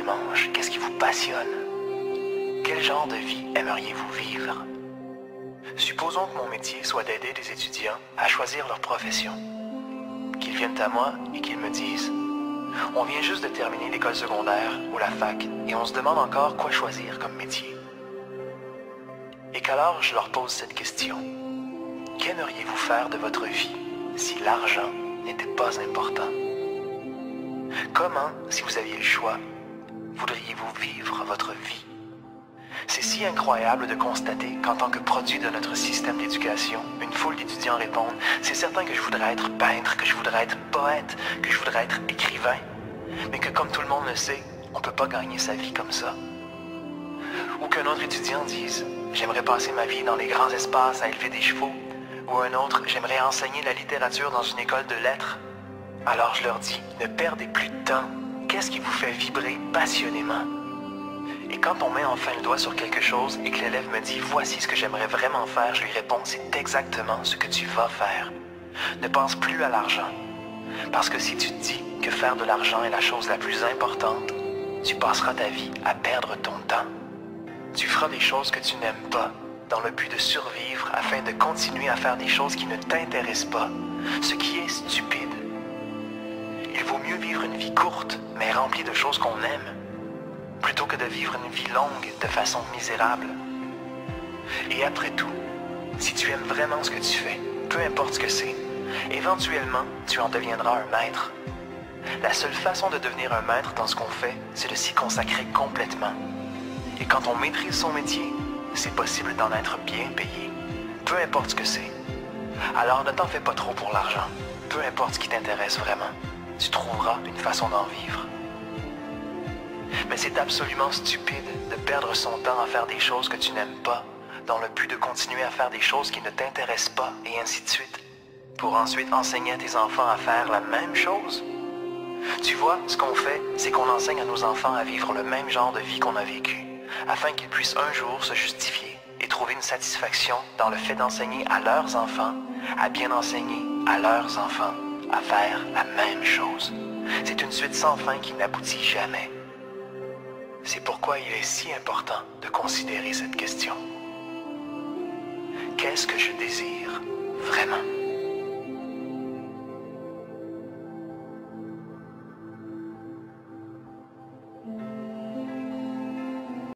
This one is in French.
démange? Qu'est-ce qui vous passionne? Quel genre de vie aimeriez-vous vivre? Supposons que mon métier soit d'aider des étudiants à choisir leur profession. Qu'ils viennent à moi et qu'ils me disent « On vient juste de terminer l'école secondaire ou la fac et on se demande encore quoi choisir comme métier. » Et qu'alors je leur pose cette question. Qu'aimeriez-vous faire de votre vie si l'argent n'était pas important? Comment, si vous aviez le choix, voudriez-vous vivre votre vie? C'est si incroyable de constater qu'en tant que produit de notre système d'éducation, une foule d'étudiants répondent « C'est certain que je voudrais être peintre, que je voudrais être poète, que je voudrais être écrivain. » Mais que comme tout le monde le sait, on ne peut pas gagner sa vie comme ça. Ou qu'un autre étudiant dise « J'aimerais passer ma vie dans les grands espaces à élever des chevaux. » Ou un autre « J'aimerais enseigner la littérature dans une école de lettres. » Alors je leur dis « Ne perdez plus de temps. Qu'est-ce qui vous fait vibrer passionnément? » Et quand on met enfin le doigt sur quelque chose et que l'élève me dit « Voici ce que j'aimerais vraiment faire », je lui réponds « C'est exactement ce que tu vas faire. Ne pense plus à l'argent. Parce que si tu te dis que faire de l'argent est la chose la plus importante, tu passeras ta vie à perdre ton temps. Tu feras des choses que tu n'aimes pas, dans le but de survivre afin de continuer à faire des choses qui ne t'intéressent pas, ce qui est stupide. Il vaut mieux vivre une vie courte, mais remplie de choses qu'on aime, plutôt que de vivre une vie longue de façon misérable. Et après tout, si tu aimes vraiment ce que tu fais, peu importe ce que c'est, éventuellement, tu en deviendras un maître. La seule façon de devenir un maître dans ce qu'on fait, c'est de s'y consacrer complètement. Et quand on maîtrise son métier, c'est possible d'en être bien payé, peu importe ce que c'est. Alors ne t'en fais pas trop pour l'argent, peu importe ce qui t'intéresse vraiment, tu trouveras une façon d'en vivre. Mais c'est absolument stupide de perdre son temps à faire des choses que tu n'aimes pas, dans le but de continuer à faire des choses qui ne t'intéressent pas, et ainsi de suite, pour ensuite enseigner à tes enfants à faire la même chose. Tu vois, ce qu'on fait, c'est qu'on enseigne à nos enfants à vivre le même genre de vie qu'on a vécu, afin qu'ils puissent un jour se justifier et trouver une satisfaction dans le fait d'enseigner à leurs enfants, à bien enseigner à leurs enfants, à faire la même chose. C'est une suite sans fin qui n'aboutit jamais. C'est pourquoi il est si important de considérer cette question. Qu'est-ce que je désire vraiment?